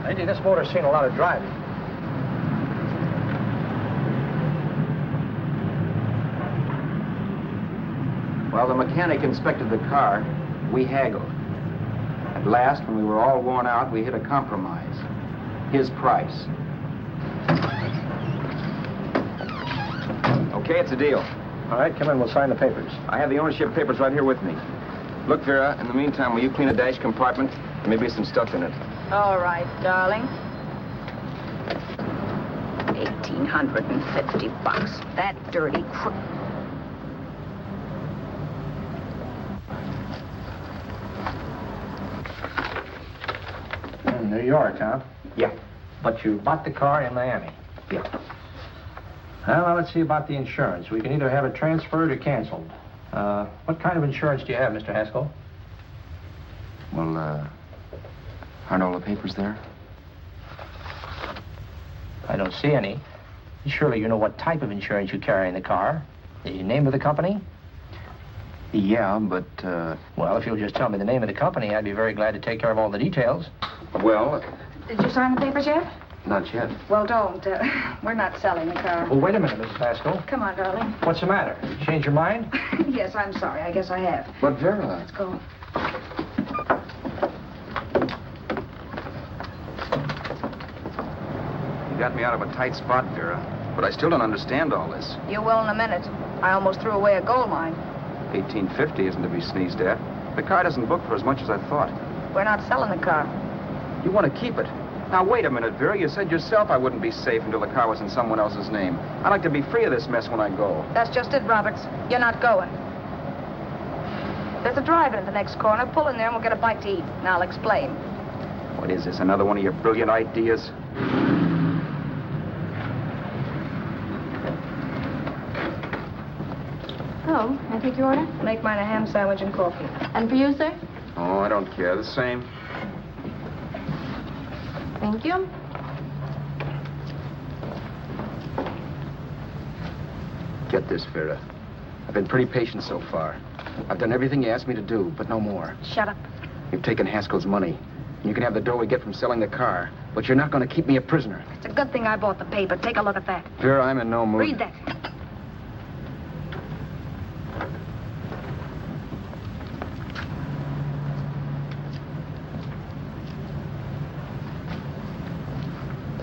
Lady, this motor's seen a lot of driving. Well, the mechanic inspected the car. We haggled. At last, when we were all worn out, we hit a compromise. His price. Okay, it's a deal. All right, come in. We'll sign the papers. I have the ownership papers right here with me. Look, Vera, in the meantime, will you clean the dash compartment? There may be some stuff in it. All right, darling. $1,850. That dirty crook. In New York, huh? Yeah. But you bought the car in Miami? Yeah. Well, now let's see about the insurance. We can either have it transferred or canceled. What kind of insurance do you have, Mr. Haskell? Well, aren't all the papers there? I don't see any. Surely you know what type of insurance you carry in the car. The name of the company? Yeah, but, Well, if you'll just tell me the name of the company, I'd be very glad to take care of all the details. well, Did you sign the papers yet? not yet. Well, don't. We're not selling the car. Well, wait a minute, Mrs. Haskell. Come on, darling. What's the matter? Change your mind? Yes, I'm sorry. I guess I have. But, Vera... Let's go. You got me out of a tight spot, Vera. But I still don't understand all this. You will in a minute. I almost threw away a gold mine. 1850 isn't to be sneezed at. The car doesn't book for as much as I thought. We're not selling the car. You want to keep it. Now, wait a minute, Vera. You said yourself I wouldn't be safe until the car was in someone else's name. I'd like to be free of this mess when I go. That's just it, Roberts. You're not going. There's a drive-in at the next corner. Pull in there and we'll get a bite to eat. And I'll explain. What is this, another one of your brilliant ideas? Oh, I take your order? Make mine a ham sandwich and coffee. And for you, sir? Oh, I don't care. The same. Thank you. Get this, Vera. I've been pretty patient so far. I've done everything you asked me to do, but no more. Shut up. You've taken Haskell's money. You can have the dough we get from selling the car, but you're not going to keep me a prisoner. It's a good thing I bought the paper. Take a look at that. Vera, I'm in no mood. Read that.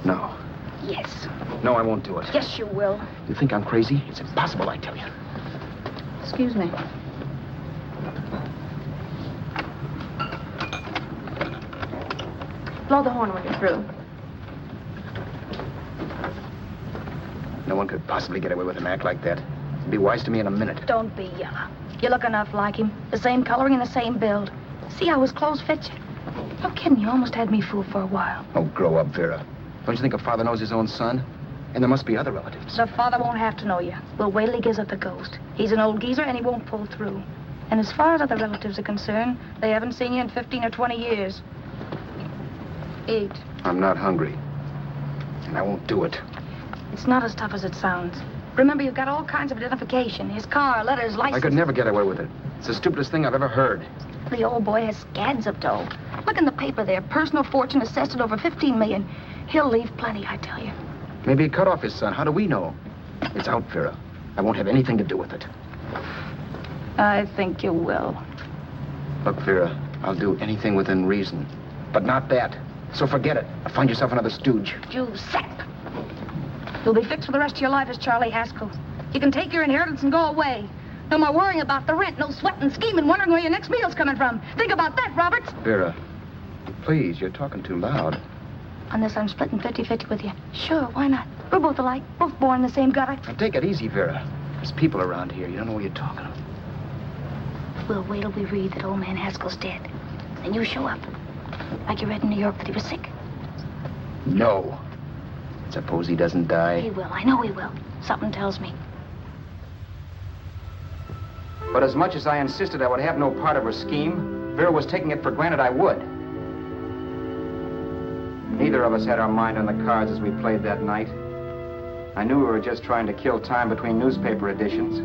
No. Yes. No, I won't do it. Yes, you will. You think I'm crazy? It's impossible, I tell you. Excuse me. Blow the horn when you're through. No one could possibly get away with an act like that. It'd be wise to me in a minute. Don't be yellow. You look enough like him. The same coloring and the same build. See how his clothes fit you? No kidding, you almost had me fooled for a while. Oh, grow up, Vera. Don't you think a father knows his own son? And there must be other relatives. The father won't have to know you. We'll wait till he gives up the ghost. He's an old geezer and he won't pull through. And as far as other relatives are concerned, they haven't seen you in 15 or 20 years. Eat. I'm not hungry. And I won't do it. It's not as tough as it sounds. Remember, you've got all kinds of identification. His car, letters, license. I could never get away with it. It's the stupidest thing I've ever heard. The old boy has scads of dough. Look in the paper there. Personal fortune assessed at over $15 million. He'll leave plenty, I tell you. Maybe he cut off his son. How do we know? It's out, Vera. I won't have anything to do with it. I think you will. Look, Vera, I'll do anything within reason. But not that. So forget it. Find yourself another stooge. You sap. You'll be fixed for the rest of your life as Charlie Haskell. You can take your inheritance and go away. No more worrying about the rent, no sweating, scheming, wondering where your next meal's coming from. Think about that, Roberts. Vera, please, you're talking too loud. On this, I'm splitting 50-50 with you. Sure, why not? We're both alike, both born in the same gutter. Now, take it easy, Vera. There's people around here. You don't know what you're talking about. We'll wait till we read that old man Haskell's dead. Then you show up. Like you read in New York that he was sick. No. Suppose he doesn't die. He will. I know he will. Something tells me. But as much as I insisted I would have no part of her scheme, Vera was taking it for granted I would. Neither of us had our mind on the cards as we played that night. I knew we were just trying to kill time between newspaper editions.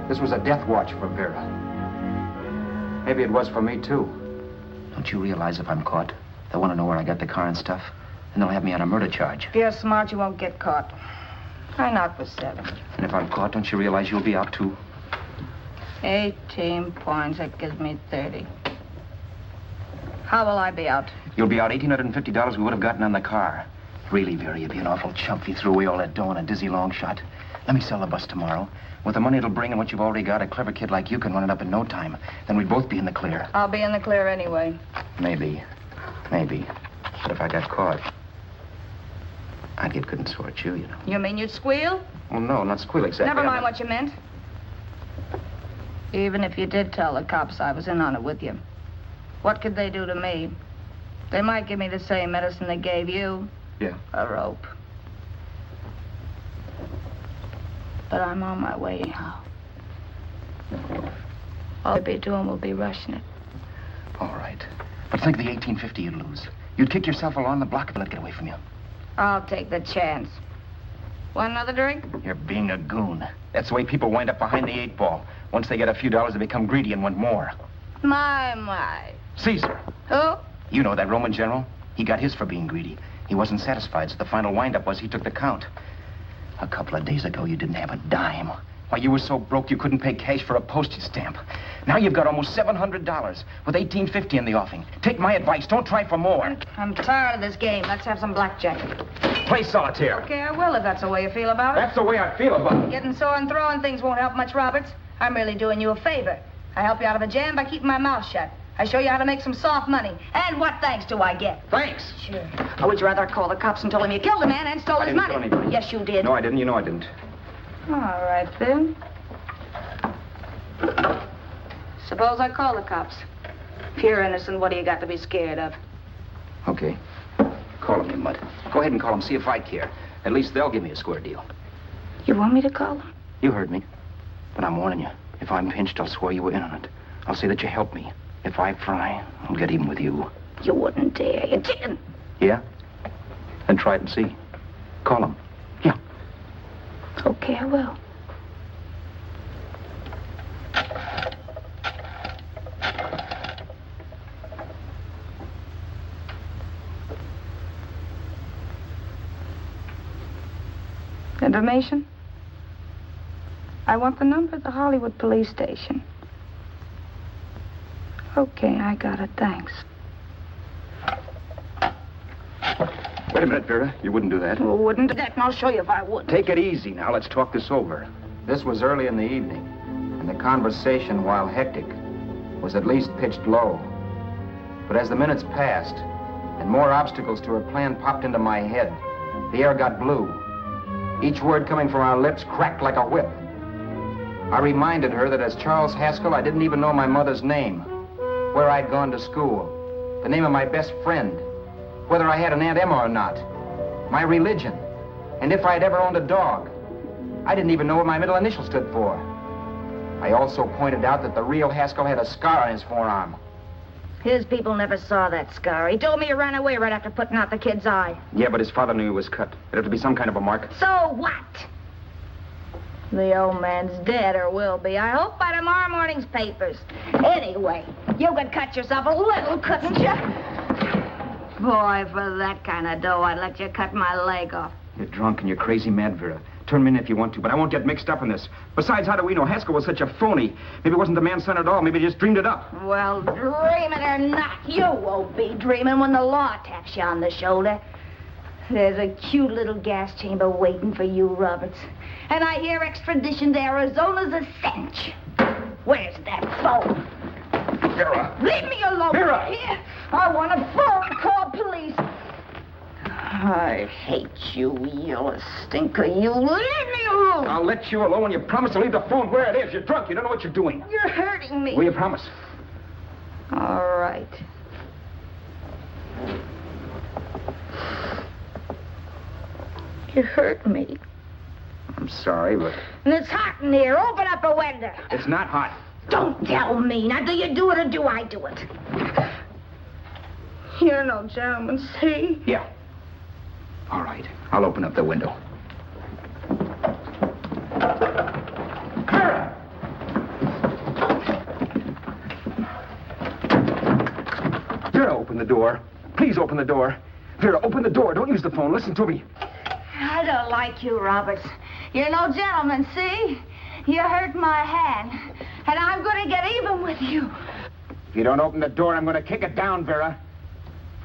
This was a death watch for Vera. Maybe it was for me, too. Don't you realize if I'm caught, they'll want to know where I got the car and stuff, and they'll have me on a murder charge. If you're smart, you won't get caught. Try not for 7. And if I'm caught, don't you realize you'll be out, too? 18 points. That gives me 30. How will I be out? You'll be out $1,850 we would have gotten on the car. Really, Vera, you'd be an awful chump if you threw away all that dough on a dizzy long shot. Let me sell the bus tomorrow. With the money it'll bring and what you've already got, a clever kid like you can run it up in no time. Then we'd both be in the clear. I'll be in the clear anyway. Maybe. But if I got caught, I'd get good and sore at you, you know. You mean you'd squeal? Well, no, not squeal exactly. Never mind what you meant. Even if you did tell the cops I was in on it with you, what could they do to me? They might give me the same medicine they gave you. Yeah. A rope. But I'm on my way now. All I'll be doing will be rushing it. All right. But think of the $1,850 you'd lose. You'd kick yourself along the block if I let it get away from you. I'll take the chance. Want another drink? You're being a goon. That's the way people wind up behind the 8 ball. Once they get a few dollars, they become greedy and want more. My. Caesar. Who? You know that Roman general? He got his for being greedy. He wasn't satisfied, so the final wind-up was he took the count. A couple of days ago, you didn't have a dime. Why, you were so broke you couldn't pay cash for a postage stamp. Now you've got almost $700 with $1,850 in the offing. Take my advice. Don't try for more. I'm tired of this game. Let's have some blackjack. Play solitaire. Okay, I will if that's the way you feel about it. That's the way I feel about it. Getting sore and throwing things won't help much, Roberts. I'm really doing you a favor. I help you out of a jam by keeping my mouth shut. I show you how to make some soft money. And what thanks do I get? Thanks. Sure. Or would you rather call the cops and tell them you killed the man and stole his money? I didn't kill anybody. Yes, you did. No, I didn't. You know I didn't. All right, then. Suppose I call the cops. If you're innocent, what do you got to be scared of? Okay. Call them, you mutt. Go ahead and call them, see if I care. At least they'll give me a square deal. You want me to call them? You heard me. But I'm warning you. If I'm pinched, I'll swear you were in on it. I'll say that you helped me. If I fry, I'll get even with you. You wouldn't dare. You chicken. Yeah? Then try it and see. Call them. Yeah. Okay, I will. Information? I want the number of the Hollywood police station. Okay, I got it. Thanks. Wait a minute, Vera. You wouldn't do that. Well, wouldn't do that, and I'll show you if I would. Take it easy now. Let's talk this over. This was early in the evening, and the conversation, while hectic, was at least pitched low. But as the minutes passed, and more obstacles to her plan popped into my head, the air got blue. Each word coming from our lips cracked like a whip. I reminded her that as Charles Haskell, I didn't even know my mother's name, where I'd gone to school, the name of my best friend, whether I had an Aunt Emma or not, my religion, and if I'd ever owned a dog. I didn't even know what my middle initial stood for. I also pointed out that the real Haskell had a scar on his forearm. His people never saw that scar. He told me he ran away right after putting out the kid's eye. Yeah, but his father knew he was cut. It had to be some kind of a mark. So what? The old man's dead, or will be. I hope by tomorrow morning's papers. Anyway, you could cut yourself a little, couldn't you? Boy, for that kind of dough, I'd let you cut my leg off. You're drunk and you're crazy mad, Vera. Turn me in if you want to, but I won't get mixed up in this. Besides, how do we know Haskell was such a phony? Maybe it wasn't the man's son at all. Maybe he just dreamed it up. Well, dreaming or not, you won't be dreaming when the law taps you on the shoulder. There's a cute little gas chamber waiting for you, Roberts. And I hear extradition to Arizona's a cinch. Where's that phone? Vera! Leave me alone. Vera! Here. I want a phone. Call police. I hate you, yellow stinker. You leave me alone. I'll let you alone when you promise to leave the phone where it is. You're drunk. You don't know what you're doing. You're hurting me. Will you promise? All right. You hurt me. I'm sorry, but... And it's hot in here. Open up a window. It's not hot. Don't tell me. Now, do you do it or do I do it? You're no gentleman, see? Yeah. All right. I'll open up the window. the door. Please open the door. Vera, open the door. Don't use the phone. Listen to me. I don't like you, Roberts. You're no gentleman, see? You hurt my hand, and I'm going to get even with you. If you don't open the door, I'm going to kick it down, Vera.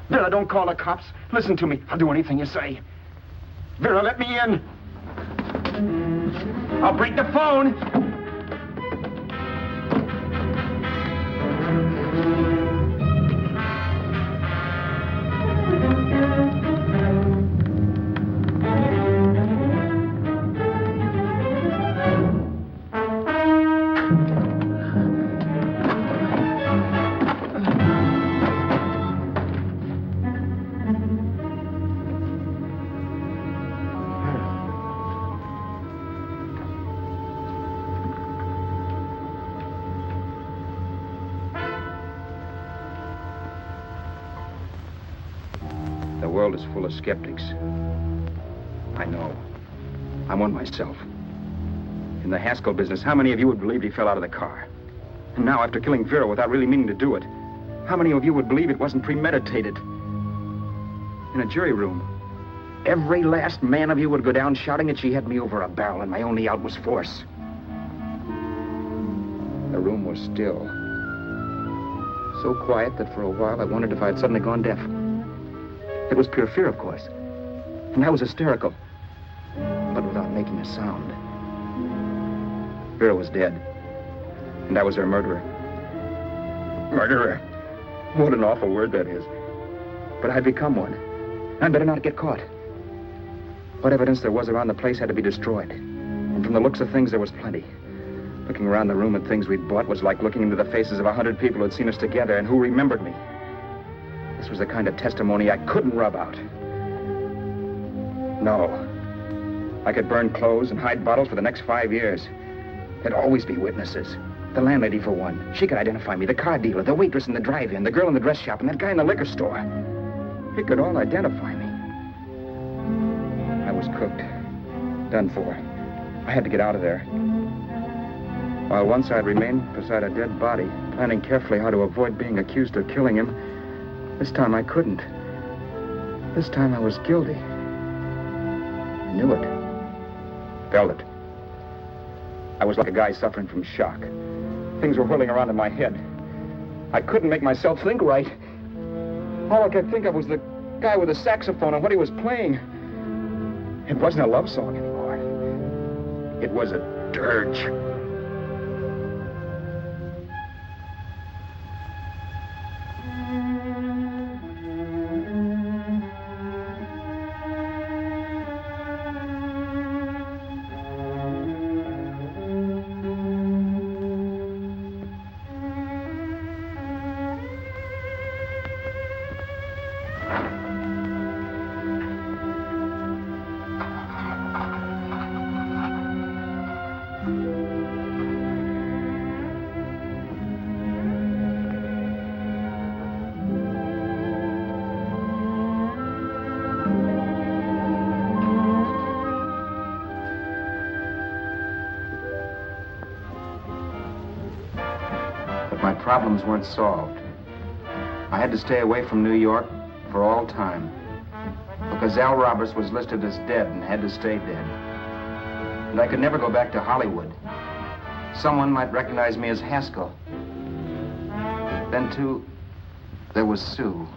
Vera, don't call the cops. Listen to me. I'll do anything you say. Vera, let me in. I'll break the phone. The world is full of skeptics. I know. I'm one myself. In the Haskell business, how many of you would believe he fell out of the car? And now, after killing Vera without really meaning to do it, how many of you would believe it wasn't premeditated? In a jury room, every last man of you would go down shouting that she had me over a barrel and my only out was force. The room was still. So quiet that for a while I wondered if I had suddenly gone deaf. It was pure fear, of course. And I was hysterical, but without making a sound. Vera was dead, and I was her murderer. Murderer? What an awful word that is. But I'd become one. I'd better not get caught. What evidence there was around the place had to be destroyed. And from the looks of things, there was plenty. Looking around the room at things we'd bought was like looking into the faces of 100 people who had seen us together and who remembered me. This was the kind of testimony I couldn't rub out. No. I could burn clothes and hide bottles for the next 5 years. There'd always be witnesses. The landlady, for one. She could identify me. The car dealer, the waitress in the drive-in, the girl in the dress shop, and that guy in the liquor store. They could all identify me. I was cooked. Done for. I had to get out of there. While once I'd remained beside a dead body, planning carefully how to avoid being accused of killing him, this time I couldn't. This time I was guilty. I knew it. Felt it. I was like a guy suffering from shock. Things were whirling around in my head. I couldn't make myself think right. All I could think of was the guy with the saxophone and what he was playing. It wasn't a love song anymore. It was a dirge. My problems weren't solved. I had to stay away from New York for all time because Al Roberts was listed as dead and had to stay dead. And I could never go back to Hollywood. Someone might recognize me as Haskell. Then, too, there was Sue.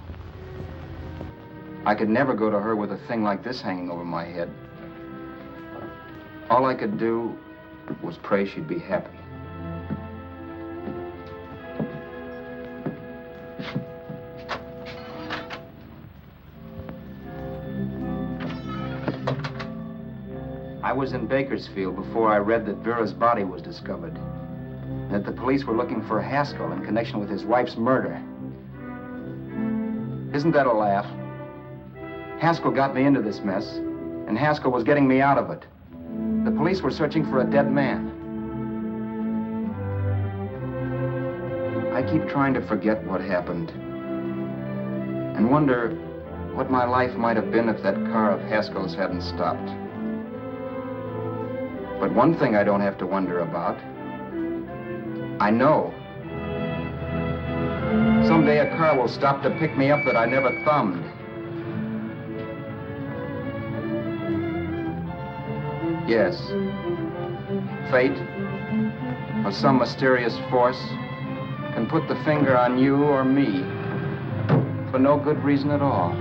I could never go to her with a thing like this hanging over my head. All I could do was pray she'd be happy. I was in Bakersfield before I read that Vera's body was discovered, and that the police were looking for Haskell in connection with his wife's murder. Isn't that a laugh? Haskell got me into this mess, and Haskell was getting me out of it. The police were searching for a dead man. I keep trying to forget what happened, and wonder what my life might have been if that car of Haskell's hadn't stopped. But one thing I don't have to wonder about. I know. Someday a car will stop to pick me up that I never thumbed. Yes. Fate, or some mysterious force, can put the finger on you or me for no good reason at all.